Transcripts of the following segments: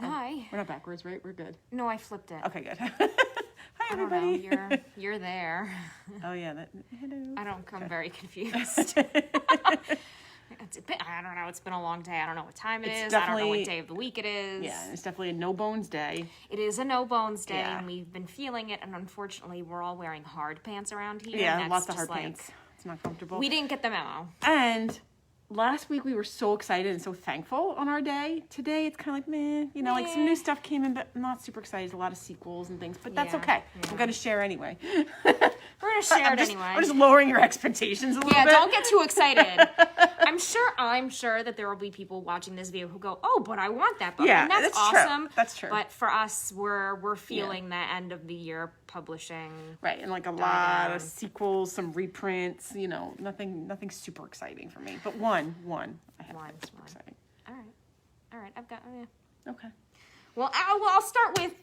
Hi. We're not backwards, right? We're good. No, I flipped it. Okay, good. Hi, everybody. I don't know. You're there. Oh, yeah. Hello. I don't come very confused. I don't know. It's been a long day. I don't know what time it is. I don't know what day of the week it is. Yeah, it's definitely a no bones day. It is a no bones day, and we've been feeling it. And unfortunately, we're all wearing hard pants around here. Yeah, lots of hard pants. It's not comfortable. We didn't get the memo. And last week we were so excited and so thankful on our day. Today it's kind of like meh. You know, like some new stuff came in, but I'm not super excited. A lot of sequels and things, but that's okay. I'm gonna share anyway. We're gonna share it anyway. I'm just lowering your expectations a little bit. Yeah, don't get too excited. I'm sure that there will be people watching this video who go, "Oh, but I want that book." Yeah, and that's awesome. True. That's true. But for us, we're feeling the end of the year publishing. Right, and like a lot of sequels, some reprints. You know, nothing super exciting for me. But one I have super exciting. All right. I've got. Okay. Well, I'll start with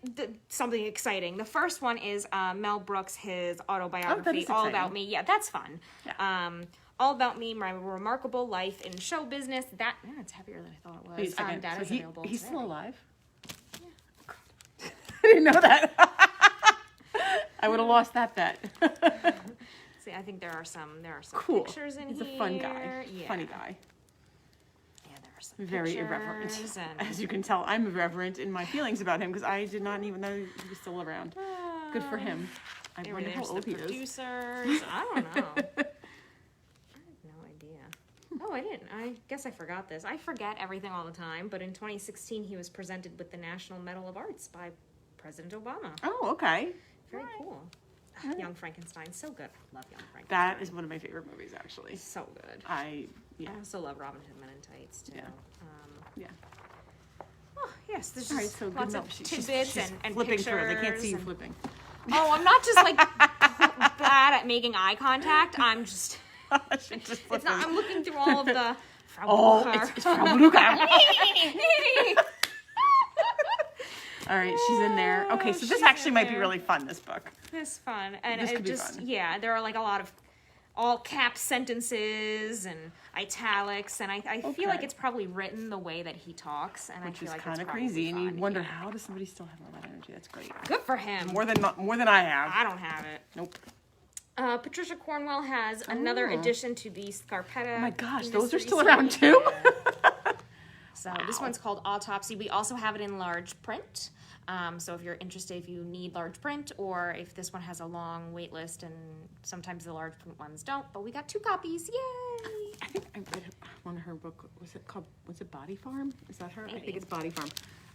something exciting. The first one is Mel Brooks, his autobiography, All About Me. Yeah, that's fun. Yeah. All About Me, My Remarkable Life in Show Business. It's heavier than I thought it was. That is available He's today. still alive? Yeah. Oh, God. I didn't know that. I would have lost that bet. See, I think there are some cool. pictures in He's here. He's a fun guy. Yeah. Funny guy. Very irreverent. As you can tell, I'm irreverent in my feelings about him because I did not even know he was still around. Good for him. I wonder how old he is. Producers. I don't know. I have no idea. Oh, I didn't. I guess I forgot this. I forget everything all the time, but in 2016 he was presented with the National Medal of Arts by President Obama. Oh, okay. Very cool. Young Frankenstein, so good. Love Young Frankenstein. That is one of my favorite movies, actually. So good. I also love Robin Hood Men in Tights too. Yeah. Oh yes, there's just so lots of tidbits she's and flipping pictures. through. They can't see you flipping. Oh, I'm not just like bad at making eye contact. I'm just. It's not. I'm looking through all of the. It's Frau Blucher. All right, she's in there. Okay, so this actually might be really fun. This book. This is fun, and this it just there are like a lot of all cap sentences and italics, and I feel like it's probably written the way that he talks, and which I feel like kind of crazy, and you wonder how does somebody still have all that energy? That's great. Good for him. More than I have. I don't have it. Nope. Patricia Cornwell has another addition to the Scarpetta. Oh my gosh, those are still around too? So this one's called Autopsy. We also have it in large print. So if you're interested, if you need large print, or if this one has a long wait list, and sometimes the large print ones don't, but we got 2 copies. Yay! I think I read one of her book. Was it Body Farm? Is that her? Maybe. I think it's Body Farm.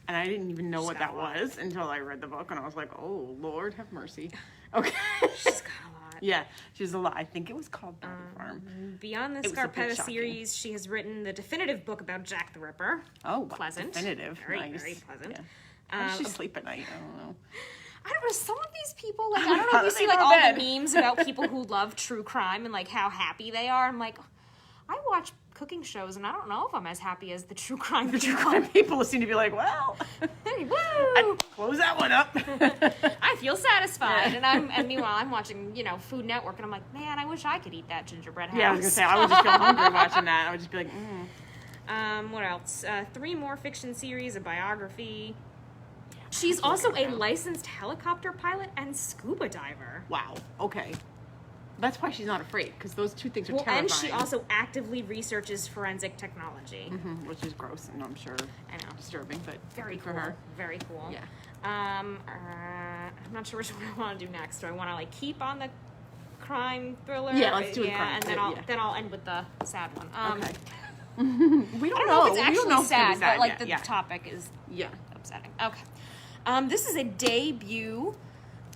And I didn't even know what that was until I read the book, and I was like, oh, Lord have mercy. Okay. She's got a lot. Yeah, she's a lot. I think it was called Body Farm. Beyond the Scarpetta series, she has written the definitive book about Jack the Ripper. Oh, pleasant. Definitive. Very, nice. very pleasant. Yeah. How does she sleep at night? I don't know. I don't know. Some of these people, like, I don't know if you see like all the memes about people who love true crime and like how happy they are. I'm like, I watch cooking shows and I don't know if I'm as happy as the true crime people. True crime people seem to be like, well, woo! Close that one up. I feel satisfied, and meanwhile I'm watching, Food Network, and I'm like, man, I wish I could eat that gingerbread house. Yeah, I was gonna say I would just feel hungry watching that. I would just be like, What else? 3 more fiction series, a biography. She's also a licensed helicopter pilot and scuba diver. Wow. Okay. That's why she's not afraid, because those 2 things are terrifying. And she also actively researches forensic technology. Which is gross, and I'm sure disturbing, but very cool. For her. Very cool. Yeah. I'm not sure which one I want to do next. Do I want to keep on the crime thriller? Yeah, let's do a crime. And then I'll end with the sad one. Okay. We don't know if it's actually sad, but the yeah. topic is yeah upsetting. Okay. This is a debut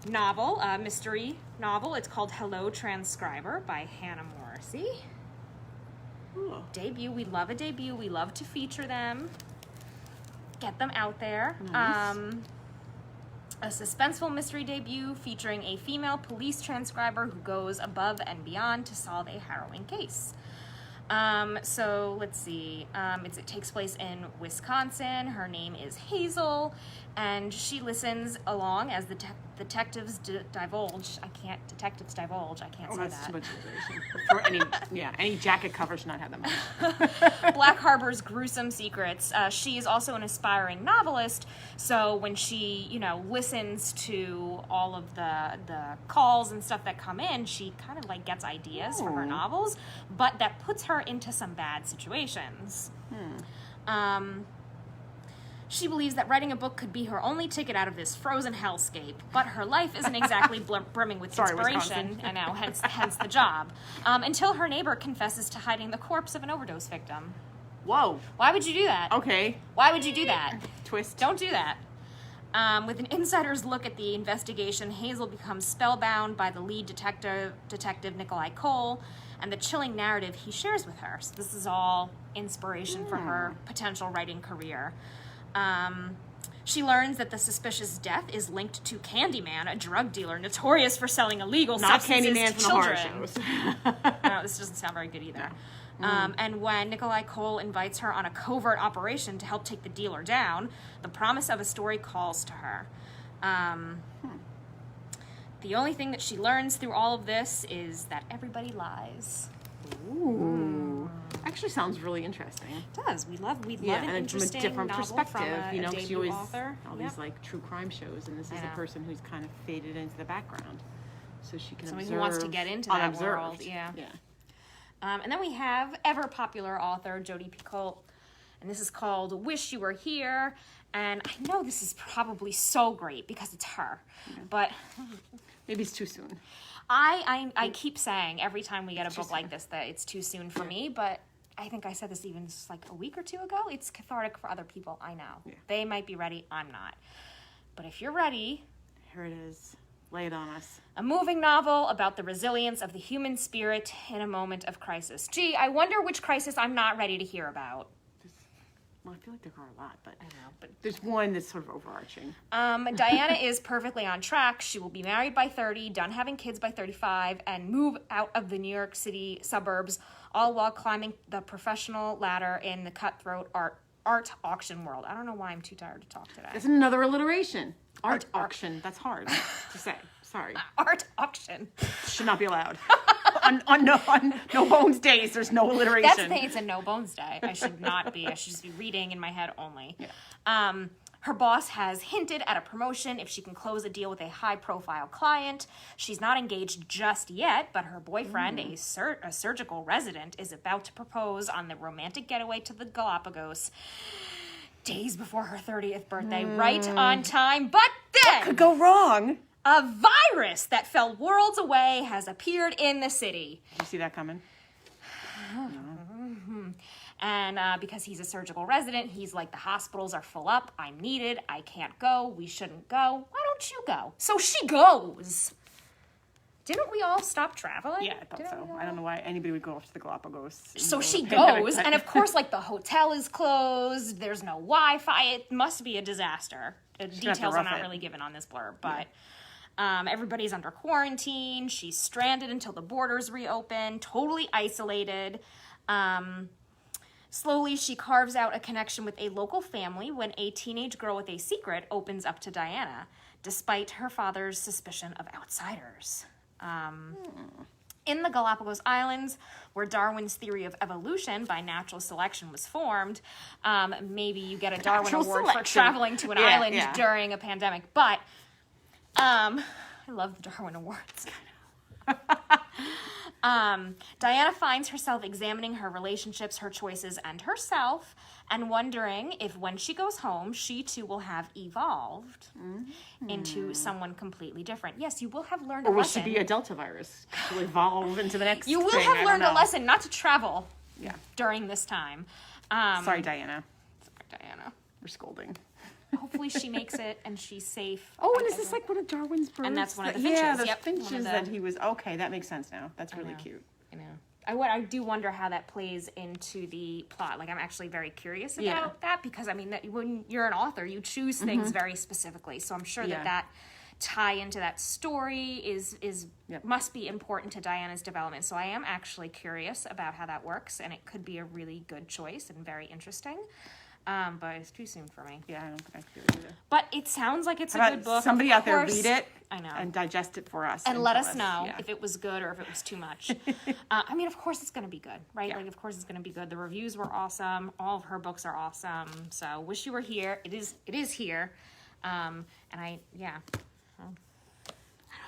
novel, a mystery novel. It's called Hello, Transcriber by Hannah Morrissey. Ooh. Debut. We love a debut. We love to feature them. Get them out there. Nice. A suspenseful mystery debut featuring a female police transcriber who goes above and beyond to solve a harrowing case. So let's see. It takes place in Wisconsin. Her name is Hazel, and she listens along as the detectives divulge. I can't say That's that. too much information. For any jacket cover should not have that much. Black Harbor's gruesome secrets. She is also an aspiring novelist, so when she, listens to all of the calls and stuff that come in, she kind of like gets ideas for her novels, but that puts her into some bad situations. She believes that writing a book could be her only ticket out of this frozen hellscape, but her life isn't exactly brimming with inspiration. I know, hence the job. Until her neighbor confesses to hiding the corpse of an overdose victim. Whoa. Why would you do that? Okay. Why would you do that? Twist. Don't do that. With an insider's look at the investigation, Hazel becomes spellbound by the lead detective Nikolai Cole, and the chilling narrative he shares with her. So this is all inspiration for her potential writing career. She learns that the suspicious death is linked to Candyman, a drug dealer notorious for selling illegal substances Candyman to from children. The horror shows. No, this doesn't sound very good either. And when Nikolai Cole invites her on a covert operation to help take the dealer down, the promise of a story calls to her. The only thing that she learns through all of this is that everybody lies. Ooh. Actually sounds really interesting. It does. We love an and interesting from a different novel perspective, from a because you debut always author. all these like true crime shows, and this is a person who's kind of faded into the background, so she can Someone observe who wants to get into that unobserved. world. Yeah. And then we have ever popular author Jodi Picoult, and this is called Wish You Were Here. And I know this is probably so great because it's her, but maybe it's too soon. I keep saying every time we get a book like this that it's too soon for me, but I think I said this even just like a week or two ago. It's cathartic for other people. I know. Yeah. They might be ready. I'm not. But if you're ready... Here it is. Lay it on us. A moving novel about the resilience of the human spirit in a moment of crisis. Gee, I wonder which crisis I'm not ready to hear about. Well, I feel like there are a lot, but I know, but there's one that's sort of overarching. Diana is perfectly on track. She will be married by 30, done having kids by 35, and move out of the New York City suburbs, all while climbing the professional ladder in the cutthroat art auction world. I don't know why I'm too tired to talk today. That's another alliteration. Art auction. That's hard to say. Sorry. Art auction. Should not be allowed. on no bones days, there's no alliteration. That's the thing. It's a no bones day. I should not be. I should just be reading in my head only. Yeah. Her boss has hinted at a promotion if she can close a deal with a high-profile client. She's not engaged just yet, but her boyfriend, a surgical resident, is about to propose on the romantic getaway to the Galapagos days before her 30th birthday, right on time. But then... What could go wrong? A virus that fell worlds away has appeared in the city. Did you see that coming? No. And because he's a surgical resident, he's like, the hospitals are full up. I'm needed. I can't go. We shouldn't go. Why don't you go? So she goes. Didn't we all stop traveling? Yeah, I thought so. I don't know why anybody would go off to the Galapagos. So she goes, and of course, like, the hotel is closed. There's no Wi-Fi. It must be a disaster. The details are not really given on this blurb, but... everybody's under quarantine. She's stranded until the borders reopen, totally isolated. Slowly, she carves out a connection with a local family when a teenage girl with a secret opens up to Diana, despite her father's suspicion of outsiders. In the Galapagos Islands, where Darwin's theory of evolution by natural selection was formed, maybe you get a Darwin Award for traveling to an island during a pandemic, but... I love the Darwin Awards. Diana finds herself examining her relationships, her choices, and herself, and wondering if when she goes home, she too will have evolved into someone completely different. Yes, you will have learned a lesson. Or will she be a Delta virus? She'll evolve into the next You will thing. have learned a lesson not to travel during this time. Sorry, Diana. Sorry, Diana. We're scolding. Hopefully she makes it and she's safe. Oh, and is this like one of Darwin's birds? And that's one of the finches. Yeah, the finches that he was... Okay, that makes sense now. That's really cute. I know. I do wonder how that plays into the plot. Like, I'm actually very curious about that because, I mean, when you're an author, you choose things very specifically. So I'm sure that tie into that story must be important to Diana's development. So I am actually curious about how that works, and it could be a really good choice and very interesting. but it's too soon for me. Yeah, I don't think I can do it either. But it sounds like it's a good book. Somebody out there read it. I know. And digest it for us. And let us know if it was good or if it was too much. I mean, of course it's going to be good, right? Yeah. Like, of course it's going to be good. The reviews were awesome. All of her books are awesome. So, wish you were here. It is here. And I know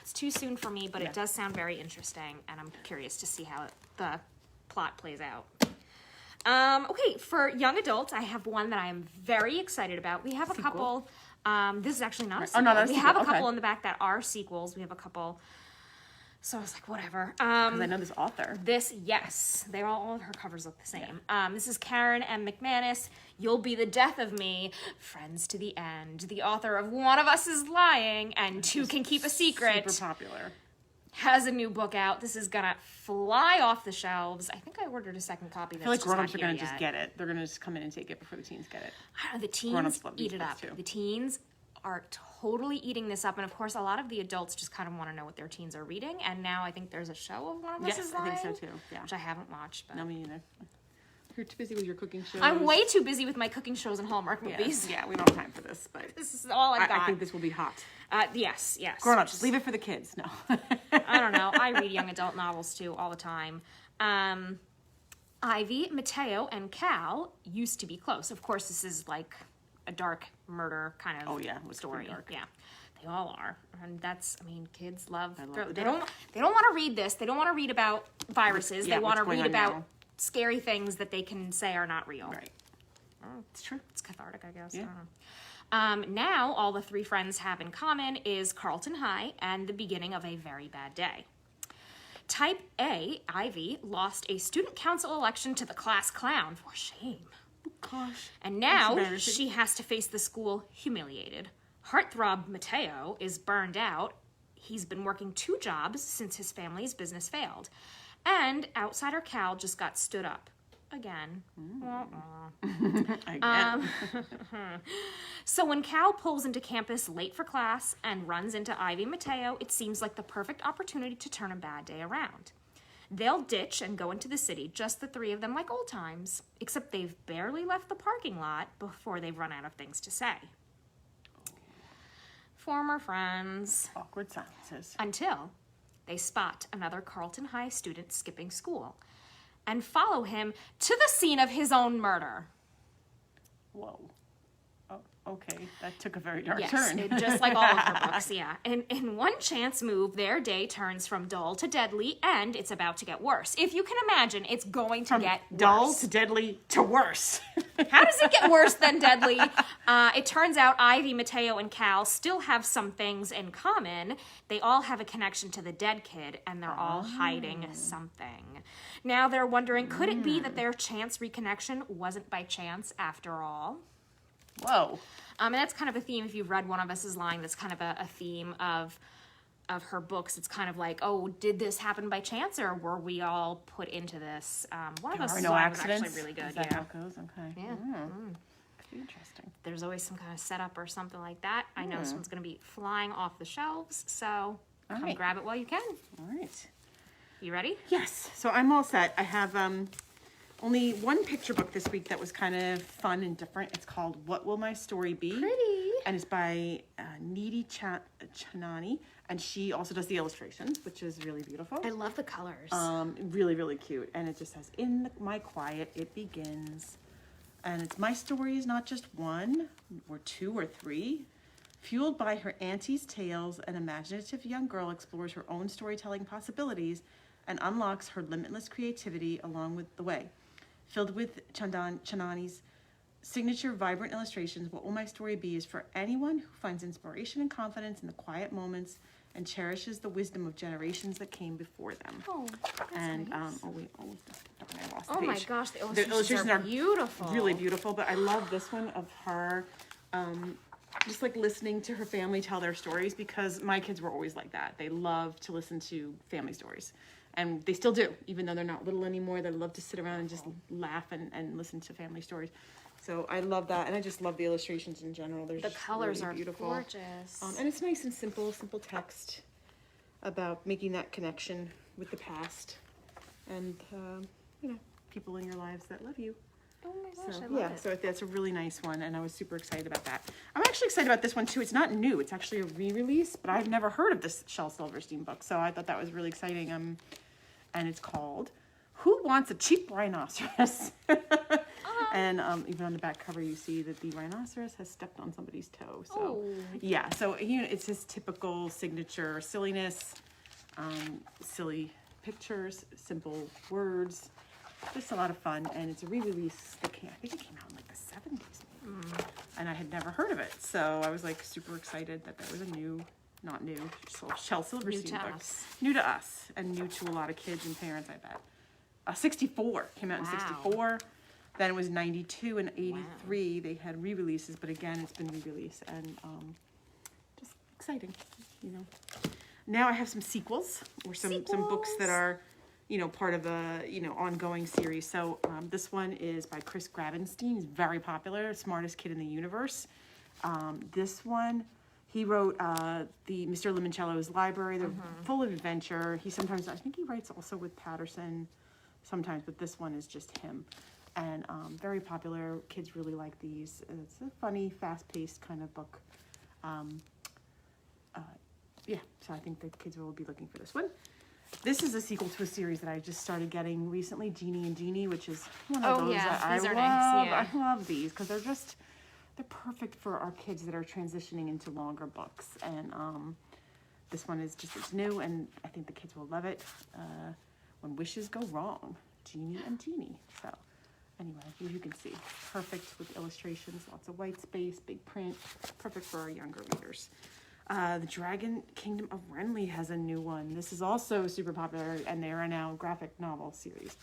it's too soon for me, but it does sound very interesting. And I'm curious to see how the plot plays out. Okay, for young adults, I have one that I am very excited about. We have a couple. This is actually not a sequel. We have a couple in the back that are sequels. We have a couple. So I was like, whatever. Because I know this author. All of her covers look the same. This is Karen M. McManus. You'll Be the Death of Me, Friends to the End. The author of One of Us is Lying and Two Can Keep a Secret. Super popular. Has a new book out. This is gonna fly off the shelves. I think I ordered a second copy. I feel like grown-ups are gonna just get it. They're gonna just come in and take it before the teens get it. I don't know, the teens eat it up. The teens are totally eating this up, and of course, a lot of the adults just kind of want to know what their teens are reading. And now I think there's a show of One of Us is Lying. I think so too. Yeah, which I haven't watched. But no, me neither. You're too busy with your cooking shows. I'm way too busy with my cooking shows and Hallmark movies. Yeah, we don't have time for this, but this is all I got. I think this will be hot. Yes. Grown-ups, leave it for the kids. No. I don't know. I read young adult novels too all the time. Ivy, Mateo, and Cal used to be close. Of course, this is like a dark murder kind of story. Dark. Yeah, they all are, and kids love. They don't want to read this. They don't want to read about viruses. They want to read about scary things that they can say are not real. Right. It's true. It's cathartic, I guess. Yeah. I don't know. Now, all the three friends have in common is Carlton High and the beginning of a very bad day. Type A, Ivy, lost a student council election to the class clown. For shame. Gosh. And now she has to face the school humiliated. Heartthrob Mateo is burned out. He's been working 2 jobs since his family's business failed. And outsider Cal just got stood up. Again. Again. So when Cal pulls into campus late for class and runs into Ivy and Mateo, it seems like the perfect opportunity to turn a bad day around. They'll ditch and go into the city, just the 3 of them like old times, except they've barely left the parking lot before they've run out of things to say. Former friends. Awkward silences. Until they spot another Carlton High student skipping school and follow him to the scene of his own murder. Whoa. Oh, okay. That took a very dark turn. Yes, just like all of her books, yeah. In one chance move, their day turns from dull to deadly, and it's about to get worse. If you can imagine, it's going to get worse. Dull to deadly to worse. How does it get worse than deadly? It turns out Ivy, Mateo, and Cal still have some things in common. They all have a connection to the dead kid, and they're all hiding something. Now they're wondering, could it be that their chance reconnection wasn't by chance after all? Whoa. And that's kind of a theme, if you've read One of Us is Lying, that's kind of a theme of her books. It's kind of like, oh, did this happen by chance, or were we all put into this? One of Us is Lying was actually really good. Is that how it goes? Okay. Yeah. Could be interesting. There's always some kind of setup or something like that. I know this one's going to be flying off the shelves, so come grab it while you can. All right. You ready? Yes. So I'm all set. I have only one picture book this week that was kind of fun and different. It's called What Will My Story Be? Pretty. And it's by Needy Chanani. And she also does the illustrations, which is really beautiful. I love the colors. Really, really cute. And it just says, in my quiet, it begins. And it's my story is not just 1 or 2 or 3. Fueled by her auntie's tales, an imaginative young girl explores her own storytelling possibilities and unlocks her limitless creativity along with the way. Filled with Chanani's signature vibrant illustrations, What Will My Story Be is for anyone who finds inspiration and confidence in the quiet moments and cherishes the wisdom of generations that came before them. Oh, that's and nice. I lost the Oh page. my gosh, the illustrations are beautiful. Really beautiful, but I love this one of her just like listening to her family tell their stories, because my kids were always like that. They love to listen to family stories. And they still do, even though they're not little anymore. They love to sit around and just laugh and listen to family stories. So I love that, and I just love the illustrations in general. They're the colors really are beautiful. Gorgeous. And it's nice and simple text about making that connection with the past and people in your lives that love you. Oh my gosh, So, I love it. So that's a really nice one, and I was super excited about that. I'm actually excited about this one too. It's not new; it's actually a re-release, but I've never heard of this Shel Silverstein book, so I thought that was really exciting. And it's called "Who Wants a Cheap Rhinoceros?" And even on the back cover, you see that the rhinoceros has stepped on somebody's toe. So yeah, so it's his typical signature silliness, silly pictures, simple words. Just a lot of fun, and it's a re-release. I think it came out in like the 70s, maybe. And I had never heard of it, so I was like super excited that there was a not new, Shel Silverstein book. New to us, and new to a lot of kids and parents, I bet. 64 came out in 64. Then it was 92 and 83. They had re-releases, but again, it's been re-released, and just exciting, you know. Now I have some sequels or some books that are, part of a, ongoing series. So this one is by Chris Gravenstein. He's very popular, smartest kid in the universe. This one, he wrote the Mr. Limoncello's Library. They're full of adventure. I think he writes also with Patterson sometimes, but this one is just him. And very popular. Kids really like these. It's a funny, fast-paced kind of book. So I think the kids will be looking for this one. This is a sequel to a series that I just started getting recently, Jeannie and Jeannie, which is one of those that I love. Nice, I love these because they're perfect for our kids that are transitioning into longer books. And this one is it's new, and I think the kids will love it. When Wishes Go Wrong, Jeannie and Jeannie. So anyway, as you can see, perfect with illustrations, lots of white space, big print, perfect for our younger readers. The Dragon Kingdom of Renly has a new one. This is also super popular, and they are now a graphic novel series.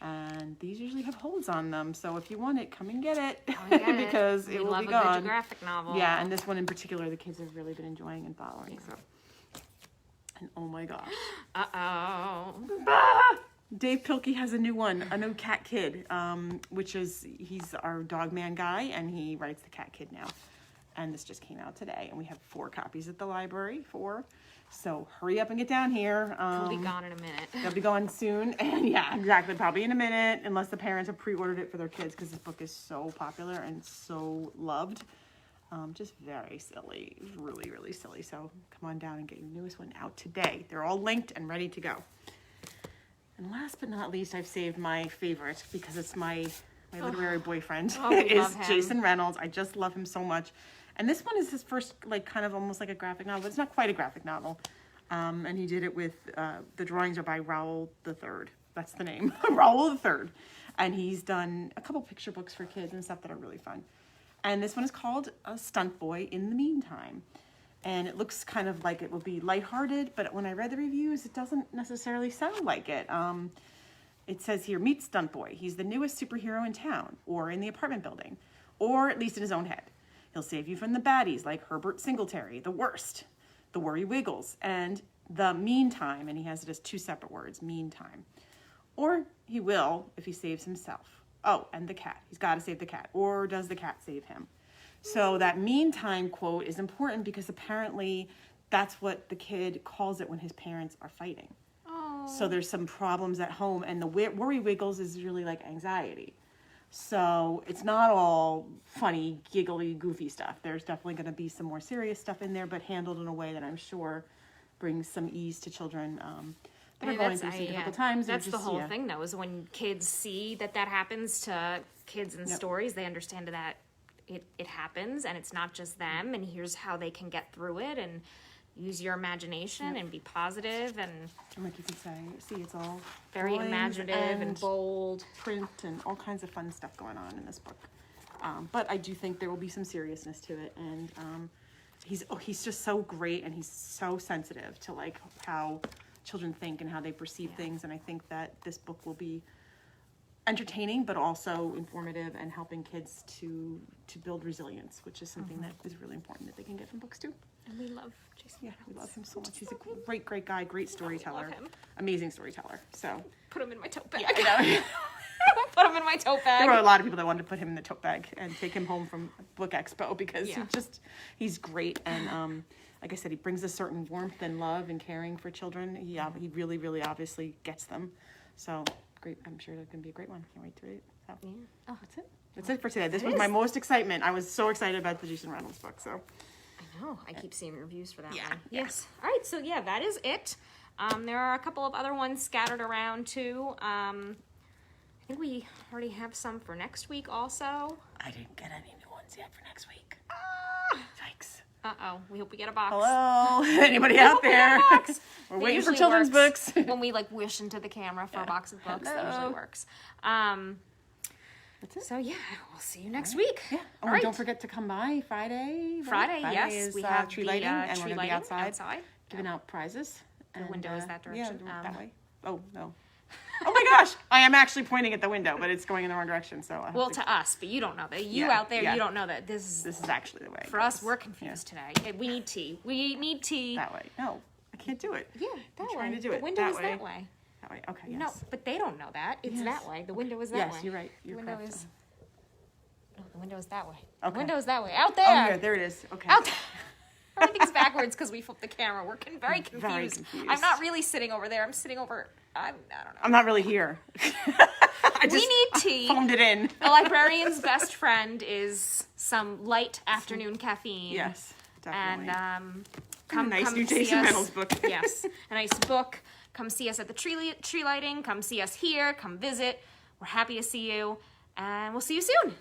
And these usually have holds on them, so if you want it, come and get it, because it will be gone. Love a good graphic novel. Yeah, and this one in particular, the kids have really been enjoying and following. So, and oh my gosh. Dave Pilkey has a new one, a new Cat Kid, which is, he's our dog man guy, and he writes the Cat Kid now. And this just came out today, and we have 4 copies at the library, 4. So hurry up and get down here. They'll be gone in a minute. They'll be gone soon, and yeah, exactly, probably in a minute, unless the parents have pre-ordered it for their kids, because this book is so popular and so loved. Just very silly, really, really silly. So come on down and get your newest one out today. They're all linked and ready to go. And last but not least, I've saved my favorite, because it's my literary boyfriend, is Jason Reynolds. I just love him so much. And this one is his first, kind of almost like a graphic novel. It's not quite a graphic novel. And he did it with, the drawings are by Raoul III. That's the name, Raoul III. And he's done a couple picture books for kids and stuff that are really fun. And this one is called A Stunt Boy in the Meantime. And it looks kind of like it will be lighthearted, but when I read the reviews, it doesn't necessarily sound like it. It says here, meet Stunt Boy. He's the newest superhero in town, or in the apartment building, or at least in his own head. He'll save you from the baddies like Herbert Singletary, the worst, the Worry Wiggles, and the Meantime, and he has it as 2 separate words, Meantime. Or he will if he saves himself. Oh, and the cat. He's got to save the cat. Or does the cat save him? So that Meantime quote is important because apparently that's what the kid calls it when his parents are fighting. Oh. So there's some problems at home, and the Worry Wiggles is really like anxiety. So it's not all funny, giggly, goofy stuff. There's definitely going to be some more serious stuff in there, but handled in a way that I'm sure brings some ease to children that are going through some difficult times. That's the whole thing, though, is when kids see that happens to kids in stories, they understand that it happens, and it's not just them, and here's how they can get through it, and use your imagination and be positive, and like you could say, see, it's all very imaginative and bold print and all kinds of fun stuff going on in this book. But I do think there will be some seriousness to it, and he's just so great, and he's so sensitive to how children think and how they perceive things, and I think that this book will be entertaining but also informative and helping kids to build resilience, which is something that is really important that they can get from books too. And we love Jason. Yeah, we love him so much. He's a great guy, great storyteller, amazing storyteller. So put him in my tote bag. Yeah, I know. Put him in my tote bag. There were a lot of people that wanted to put him in the tote bag and take him home from Book Expo because he's great, and like I said, he brings a certain warmth and love and caring for children. He really, really obviously gets them. So great. I'm sure it's going to be a great one. Can't wait to read it. So Yeah. Oh, that's it. That's it for today. This was my most excitement. I was so excited about the Jason Reynolds book. So I know. I keep seeing reviews for that Yeah, one. yeah. Yes. All right. So yeah, that is it. There are a couple of other ones scattered around too. I think we already have some for next week also. I didn't get any new ones yet for next week. Ah! Yikes. Uh-oh. We hope we get a box. Hello? Anybody out there? We're It waiting for usually children's works books. when we like wish into the camera for a box of books. That Hello. usually works. That's it. So yeah, we'll see you next week. Yeah. Oh, All and right. don't forget to come by Friday. Right? Friday, yes. is, We have tree the, lighting, and tree we're going to be lighting outside giving out prizes. The window is that direction. Yeah, that way. Oh, no. Oh my gosh! I am actually pointing at the window, but it's going in the wrong direction. So I have to us, but you don't know that. You Yeah, out there, yeah. you don't know that. This This is actually the way. for us. We're confused today. We need tea. We need tea. That way. No, I can't do it. Yeah, that way. trying to do the it window that is way. that way. That way. Okay. Yes. No, but they don't know that. It's Yes. that way. The window is that way. Yes, you're right. The You're window correct. is. No, the window is that way. Okay. The window is that way. Out there. Oh, here. There it is. Okay. Out there. Everything's backwards because we flipped the camera. We're very confused. Very confused. I'm not really sitting over there. I'm sitting over. I don't know. I'm not really here. I We need tea. phoned it in. The librarian's best friend is some light afternoon caffeine. Yes, definitely. And a nice new see Jason us. Reynolds book. Yes, a nice book. Come see us at the tree lighting. Come see us here. Come visit. We're happy to see you, and we'll see you soon.